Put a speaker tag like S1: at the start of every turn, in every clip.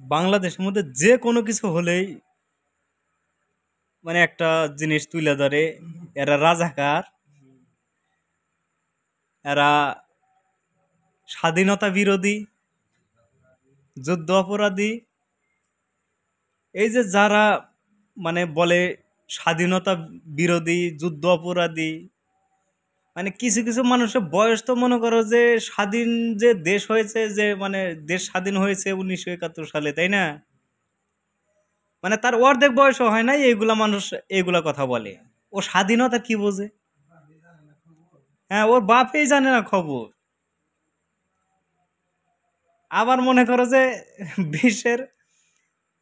S1: বাংলাদেশের মধ্যে যে কোনো কিছু হলেই মানে একটা জিনিস তুলে ধরে। এরা রাজাকার, এরা স্বাধীনতা বিরোধী, যুদ্ধ অপরাধী। এই যে যারা মানে বলে স্বাধীনতা বিরোধী, যুদ্ধ অপরাধী, মানে কিছু কিছু মানুষের বয়স তো মনে করো যে স্বাধীন যে দেশ হয়েছে, যে মানে দেশ স্বাধীন হয়েছে 1971 সালে, তাই না? মানে তার অর্ধেক বয়সও হয় নাই, এইগুলা মানুষ এইগুলা কথা বলে। ও স্বাধীনতা কি বোঝে? হ্যাঁ, ওর বাপই জানে না খবর। আবার মনে করো যে বিশ্বের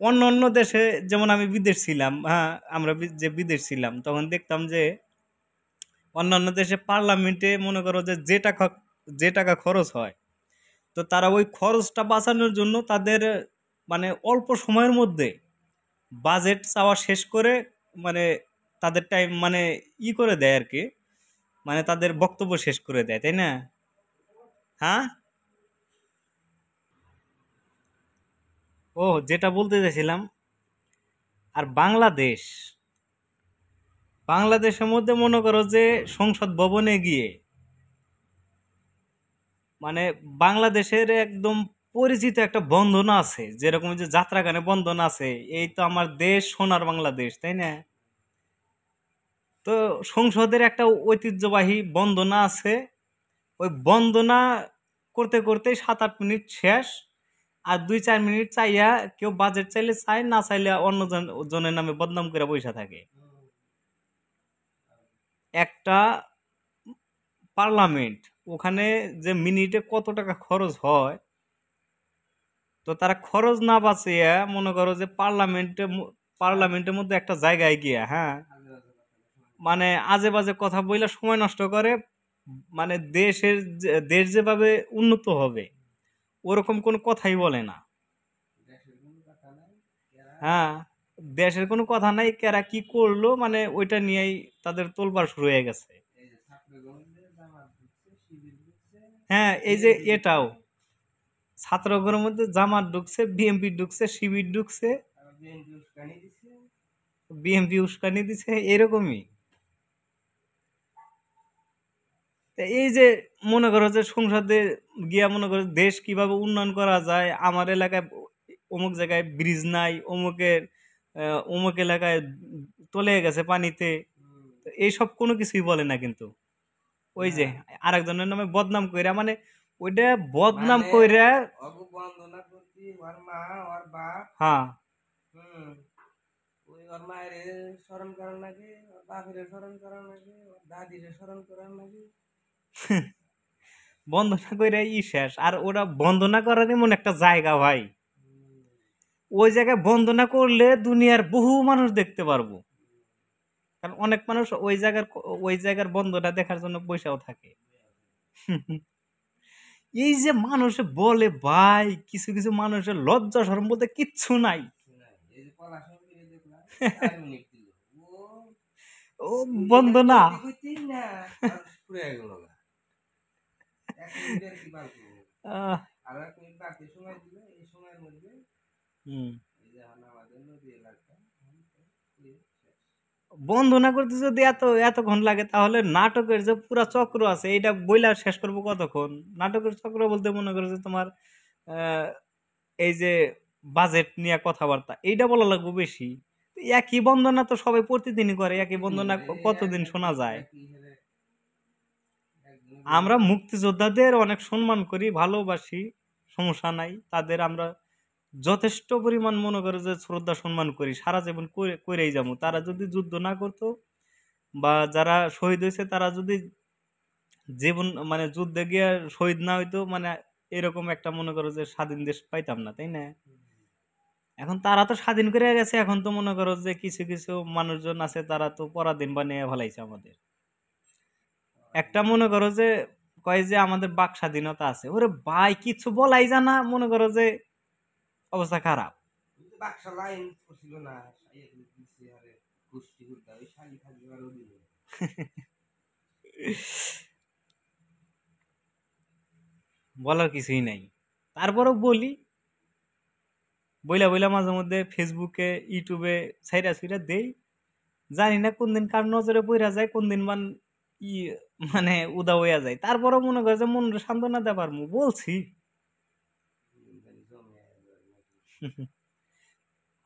S1: অন্য অন্য দেশে, যেমন আমি বিদেশ ছিলাম, হ্যাঁ, আমরা যে বিদেশ ছিলাম তখন দেখতাম যে অন্যান্য দেশে পার্লামেন্টে মনে করো যে যে টাকা খরচ হয়, তো তারা ওই খরচটা বাঁচানোর জন্য তাদের মানে অল্প সময়ের মধ্যে বাজেট চাওয়া শেষ করে, মানে তাদের টাইম মানে করে দেয় আর কি, মানে তাদের বক্তব্য শেষ করে দেয়, তাই না? হ্যাঁ। ও, যেটা বলতে চাইছিলাম, আর বাংলাদেশের মধ্যে মনে করো যে সংসদ ভবনে গিয়ে মানে বাংলাদেশের একদম পরিচিত একটা বন্ধন আছে, যেরকম যে যাত্রা গানে বন্ধন আছে, এই তো আমার দেশ সোনার বাংলাদেশ, তাই না? তো সংসদের একটা ঐতিহ্যবাহী বন্দনা আছে। ওই বন্দনা করতে করতে 7-8 মিনিট শেষ, আর 2-4 মিনিট চাইয়া কেউ বাজেট চাইলে চায়, না চাইলে অন্য জনের নামে বদনাম করে বসে থাকে। একটা পার্লামেন্ট, ওখানে যে মিনিটে কত টাকা খরচ হয়, তো তারা খরচ না বাঁচিয়ে মনে করো যে পার্লামেন্টের মধ্যে একটা জায়গায় গিয়া, হ্যাঁ, মানে আজে বাজে কথা বইলা সময় নষ্ট করে। মানে দেশ যেভাবে উন্নত হবে ওরকম কোনো কথাই বলে না। হ্যাঁ, দেশের কোনো কথা নাই, কেরা কি করলো মানে ওইটা নিয়েই তাদের তোলপাড় শুরু হয়ে গেছে। হ্যাঁ, এই যে এটাও ছাত্রদের মধ্যে জামাত ঢুকছে, বিএমপি ঢুকছে, শিবির ঢুকছে, বিএমপি উস্কানি দিছে, এরকমই। তা এই যে মনে করো যে সংসদে গিয়া মনে করো দেশ কিভাবে উন্নয়ন করা যায়, আমার এলাকায় অমুক জায়গায় ব্রিজ নাই, অমুক এলাকায় তলে গেছে পানিতে, তো এইসব কোনো কিছুই বলে না কিন্তু। ওই যে আরেকজনের নামে বদনাম কইরা, মানে ওইটা বদনাম কইরা। হ্যাঁ। বন্দনা কইরা শেষ, আর ওরা বন্দনা করার এমন একটা জায়গা ভাই, ওই জায়গায় বন্দনা করলে দুনিয়ার বহু মানুষ দেখতে পারবো। কারণ অনেক মানুষ ওই জায়গার বন্দনা দেখার জন্য পয়সাও থাকে। এই যে মানুষ বলে ভাই, কিছু কিছু মানুষের লজ্জা শরম বলতে কিচ্ছু নাই। ও বন্দনা। আহ, হুম। বন্দনা করতে যদি এতক্ষণ লাগে, তাহলে নাটকের যে পুরা চক্র আছে এটা বইলা শেষ করবো কতক্ষণ? নাটকের চক্র বলতে মনে করো যে তোমার আহ, এই যে বাজেট নিয়ে কথাবার্তা, এইটা বলা লাগবে বেশি। একই বন্দনা তো সবাই প্রতিদিনই করে, একই বন্দনা কতদিন শোনা যায়? আমরা মুক্তিযোদ্ধাদের অনেক সম্মান করি, ভালোবাসি, সমস্যা নাই, তাদের আমরা যথেষ্ট পরিমাণ মনে করে যে শ্রদ্ধা সম্মান করি, সারা জীবন করেই যাবো। তারা যদি যুদ্ধ না করতো বা যারা শহীদ হয়েছে তারা যদি জীবন মানে যুদ্ধে গিয়ে শহীদ না হইতো, মানে এরকম একটা মনে করো যে স্বাধীন দেশ পাইতাম না, তাই না? এখন তারা তো স্বাধীন করে গেছে, এখন তো মনে করো যে কিছু কিছু মানুষজন আছে তারা তো পরাধীন বানিয়ে ফেলাইছে আমাদের। একটা মনে করো যে কয় যে আমাদের বাক স্বাধীনতা আছে, ওরে ভাই কিছু বলাই জানা, মনে করো যে অবস্থা খারাপ। বলার কিছুই নাই। তারপরও বলি, বইলা বইলা মাঝে মধ্যে ফেসবুকে ইউটিউবে ছাইরা ছুইরা দেই, জানি না কোন দিন কার নজরে পইরা যায়, কোন দিন ই মানে উদা হইয়া যায়। তারপরেও মনে করে যে মনরে সান্ত্বনা দিতে পারমু, বলছি।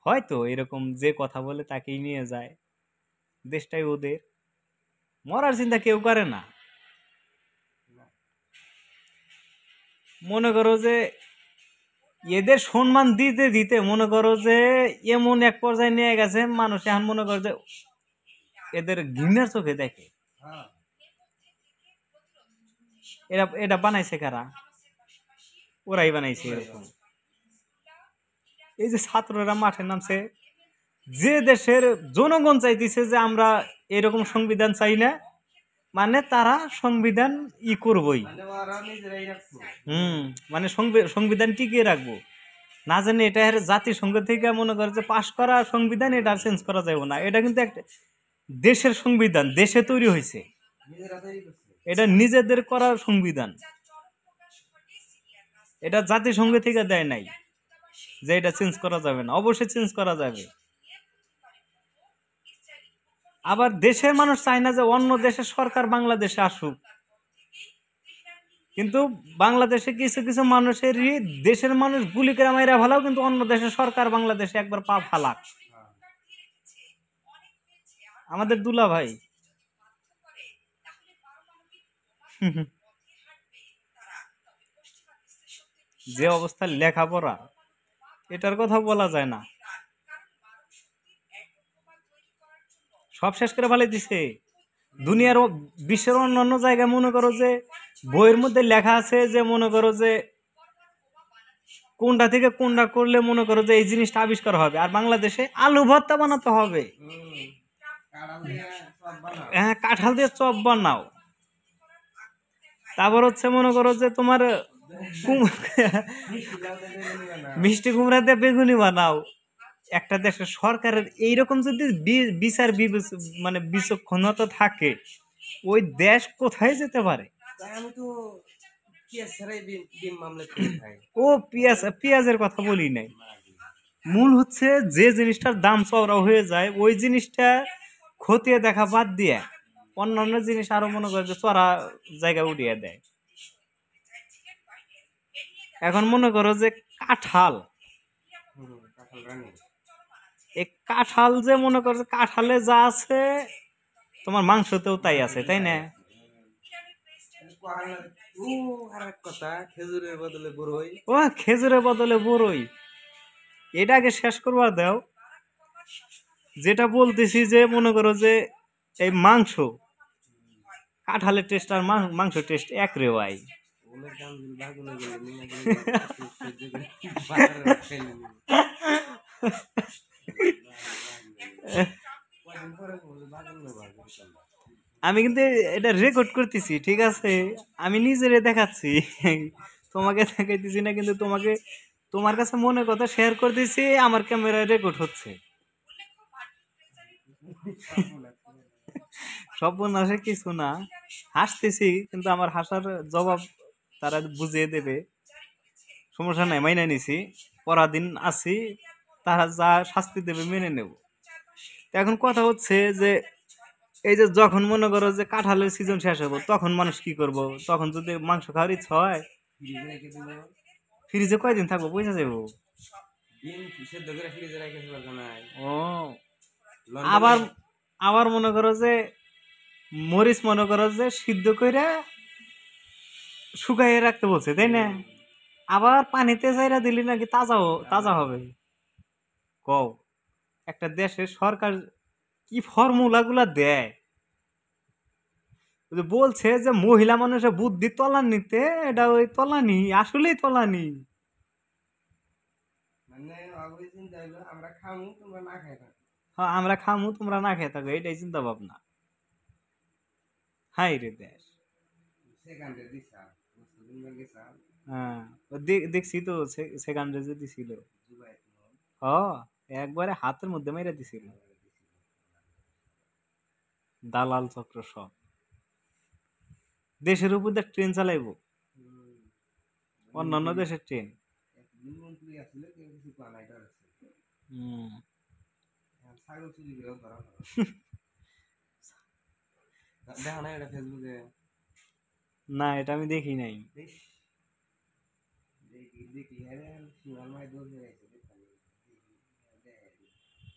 S1: হয়তো এরকম যে কথা বলে তাকেই নিয়ে যায়, দেশটাই ওদের, মরার চিন্তা কেউ করে না। মনে করো যে এদের সম্মান দিতে দিতে মনে করো যে এমন এক পর্যায়ে নিয়ে গেছে, মানুষ এখন মনে করে যে এদের ঘৃণার চোখে দেখে। এরা এটা বানাইছে কারা? ওরাই বানাইছে এরকম। এই যে ছাত্ররা মাঠে নামছে, যে দেশের জনগণ চাইতেছে যে আমরা এরকম সংবিধান চাই না, মানে তারা সংবিধান করবই, মানে সংবিধান টিকিয়ে রাখবো না, জানি এটা জাতিসংঘ থেকে মনে করে যে পাশ করা সংবিধান, এটা চেঞ্জ করা যাবে না। এটা কিন্তু একটা দেশের সংবিধান, দেশে তৈরি হয়েছে, এটা নিজেদের করা সংবিধান, এটা জাতিসংঘ থেকে দেয় নাই যে এটা চেঞ্জ করা যাবে না। অবশ্যই চেঞ্জ করা যাবে। আবার দেশের মানুষ চায় না যে অন্য দেশের সরকার বাংলাদেশে আসুক, কিন্তু বাংলাদেশে কিছু কিছু মানুষেরই দেশের মানুষ গুলি করে মাইরা ভালো, কিন্তু অন্য দেশের সরকার বাংলাদেশে একবার পা ফালাক। আমাদের দুলা ভাই যে অবস্থা লেখাপড়া, এটার কথা বলা যায় না, সব শেষ করে ফেলে দিছে। দুনিয়ার বিশ্বের অন্যান্য জায়গায় মনে করো যে বইয়ের মধ্যে লেখা আছে যে মনে করো যে কোনটা থেকে কোনটা করলে মনে করো যে এই জিনিসটা আবিষ্কার হবে, আর বাংলাদেশে আলু ভর্তা বানাতে হবে, হ্যাঁ কাঁঠাল দিয়ে চপ বানাও, তারপর হচ্ছে মনে করো যে তোমার মিষ্টি কুমড়া দিয়ে বেগুনি বানাও। একটা দেশের সরকারের এইরকম যদি বিচার মানে বিচক্ষণতা থাকে, ওই দেশ কোথায় যেতে পারে? ও পেঁয়াজের কথা বলি নাই, মূল হচ্ছে যে জিনিসটার দাম চওড়া হয়ে যায় ওই জিনিসটা খতিয়ে দেখা বাদ দিয়ে অন্যান্য জিনিস আরো মনে করে যে চড়া জায়গায় উঠিয়ে দেয়। এখন মনে করো যে কাঁঠাল, এই কাঁঠাল যে মনে করো যে কাঁঠালে যা আছে তোমার মাংসতেও তাই আছে, তাই না? ও খেজুরের বদলে বড়ই, এটাকে শেষ করবার দাও। যেটা বলতেছি যে মনে করো যে এই মাংস, কাঁঠালের টেস্ট আর মাংস টেস্ট এক রে ভাই। আমি কিন্তু এটা রেকর্ড করতেছি, ঠিক আছে, আমি নিজেরে দেখাচ্ছি, তোমাকে দেখাইতেছি না, কিন্তু তোমাকে তোমার কাছে মনে কথা শেয়ার করতেছি, আমার ক্যামেরায় রেকর্ড হচ্ছে। সব আসে কিছু না, হাসতেছি, কিন্তু আমার হাসার জবাব তারা বুঝিয়ে দেবে, সমস্যা নাই, মাইনা নিছি, পরাধীন আছি, তারা যা শাস্তি দেবে মেনে নেব। এখন কথা হচ্ছে যে এই যে যখন মনে করো যে কাঁঠালের সিজন শেষ হবো, তখন মানুষ কি করব? তখন যদি মাংস খাওয়ার ইচ্ছা হয়, ফ্রিজে কয়দিন থাকবো পয়সা যাবো। ও আবার আবার মনে করো যে মরিচ মনে করো যে সিদ্ধ করে শুকাইয়ে রাখতে বলছে, তাই না? আবার পানিতে চাইরা দিলি নাকি তাজা হবে। কও, একটা দেশের সরকার কি ফর্মুলা গুলা দেয়, বলছে যে মহিলা মানুষের বুদ্ধি তলানিতে, এটা ওই তলানি, আসলেই তলানি। হ্যাঁ আমরা খামু, তোমরা না খেয়ে থাকো, এটাই চিন্তা ভাবনা। হাই রে দেশ। হ্যাঁ দেখছি তো, সেকেন্ডে যে দিছিল, একবারে হাতের মধ্যে মেরে দিছিল, দালাল চক্র সব। দেশের উপর দিয়ে ট্রেন চালাইবো, অন্যান্য দেশের ট্রেন। হুম। না, এটা আমি দেখি নাই।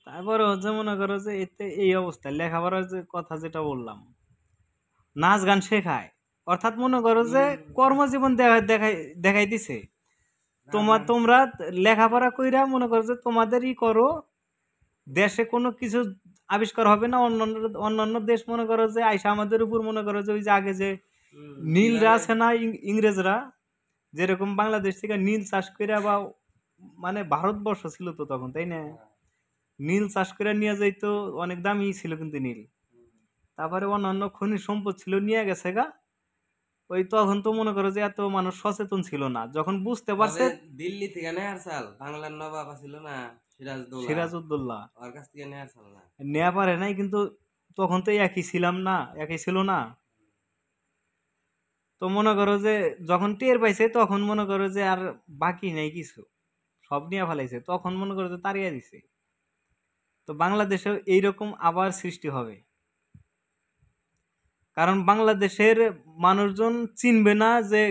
S1: তারপরে হচ্ছে মনে করো যে এতে এই অবস্থা লেখাপড়ার যে কথা যেটা বললাম, নাচ গান শেখায়, অর্থাৎ মনে করো যে কর্মজীবন দেখাই দিছে। তোমরা লেখাপড়া কইরা মনে করো যে তোমাদেরই করো, দেশে কোনো কিছু আবিষ্কার হবে না। অন্যান্য দেশ মনে করো যে আইসা আমাদের উপর মনে করো যে ওই যে আগে যে নীলরা আছে না, ইংরেজরা যেরকম বাংলাদেশ থেকে নীল চাষ করে, বা মানে ভারতবর্ষ ছিল তো তখন, তাই না, নীল চাষ করে নিয়ে যাইতো, অনেক দামি ছিল কিন্তু নীল। তারপরে অন্যান্য খনিজ সম্পদ ছিল, নিয়ে গেছে গা। ওই তখন তো মনে করো যে এত মানুষ সচেতন ছিল না, যখন বুঝতে পারছে
S2: দিল্লি থেকে নেয়ার সাল বাংলার নবাব ছিল না
S1: সিরাজউদ্দৌলা,
S2: ওর কাছ থেকে নেয়ার সাল না
S1: নেওয়া পারে নাই, কিন্তু তখন তো একই ছিলাম না, একই ছিল না। তো মনে করো যে যখন টের পাইছে তখন মনে করো যে আর বাকি নাই কিছু, সব নিয়ে ফেলাইছে, তখন মনে করো যে তাড়িয়ে দিছে। তো বাংলাদেশেও এইরকম আবার সৃষ্টি হবে, কারণ বাংলাদেশের মানুষজন চিনবে না যে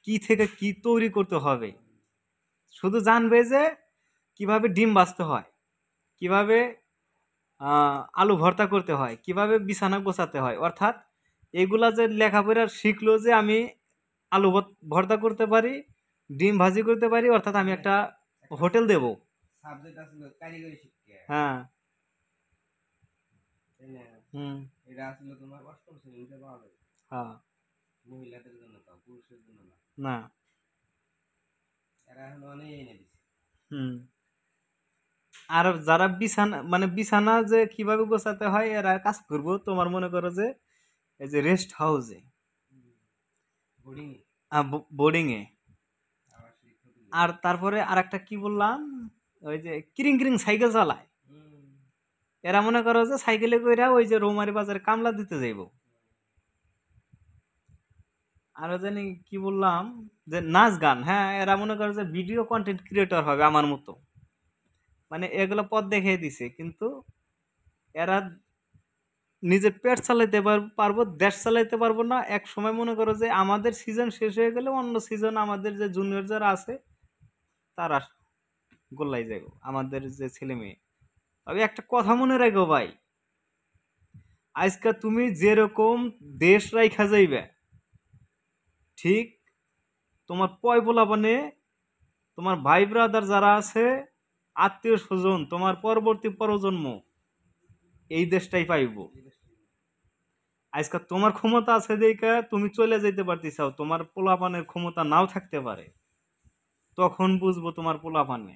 S1: কি থেকে কি তৈরি করতে হবে, শুধু জানবে যে কিভাবে ডিম ভাজতে হয়, কিভাবে আলু ভর্তা করতে হয়, কিভাবে বিছানা গোছাতে হয়। অর্থাৎ এগুলা যে লেখাপড়া শিখলো যে আমি আলু ভর্তা করতে পারি, ডিম ভাজি করতে পারি, অর্থাৎ আমি একটা হোটেল দেব।
S2: সাবজেক্ট আসলে কারিগরি শিক্ষা
S1: হ্যাঁ।
S2: তাই না
S1: হুম।
S2: এটা আসলে তোমার অষ্টম শ্রেণীতে পাওয়া যাবে।
S1: হ্যাঁ।
S2: মহিলাদের জন্য তাও, পুরুষের জন্য না।
S1: না।
S2: এরা এখন অনেক এনে দিচ্ছে।
S1: হুম। আর যারা বিছানা যে কিভাবে গোছাতে হয় এরা কাজ করবো তোমার মনে করো যে এই যে রেস্ট হাউসে, বোর্ডিং এ। আর তারপরে আর একটা কি বললাম, ওই যে কিরিং কিরিং সাইকেল চালায়, এরা মনে করো যে সাইকেলে কইরা ওই যে রৌমারি বাজারে কামলা দিতে যাইব। আরো জানি কি বললাম, যে নাচ গান, হ্যাঁ, এরা মনে করো যে ভিডিও কন্টেন্ট ক্রিয়েটর হবে আমার মতো, মানে এগুলো পথ দেখিয়ে দিছে, কিন্তু এরা নিজের পেট চালাইতে পারবো, দেশ চালাইতে পারবো না। এক সময় মনে করো যে আমাদের সিজন শেষ হয়ে গেলে অন্য সিজন আমাদের যে জুনিয়র যারা আছে তারা গোল্লাই যাইব, আমাদের যে ছেলে মেয়ে। তবে একটা কথা মনে রাখো ভাই, আজকে তুমি যেরকম দেশ রাইখা যাইবে, ঠিক তোমার পোলাপানে, তোমার ভাই ব্রাদার যারা আছে, আত্মীয় স্বজন, তোমার পরবর্তী প্রজন্ম এই দেশটাই পাইব। আজকে তোমার ক্ষমতা আছে দেখে তুমি চলে যেতে পারতেছাও, তোমার পোলাপানের ক্ষমতা নাও থাকতে পারে, তখন বুঝবো তোমার পোলাপানে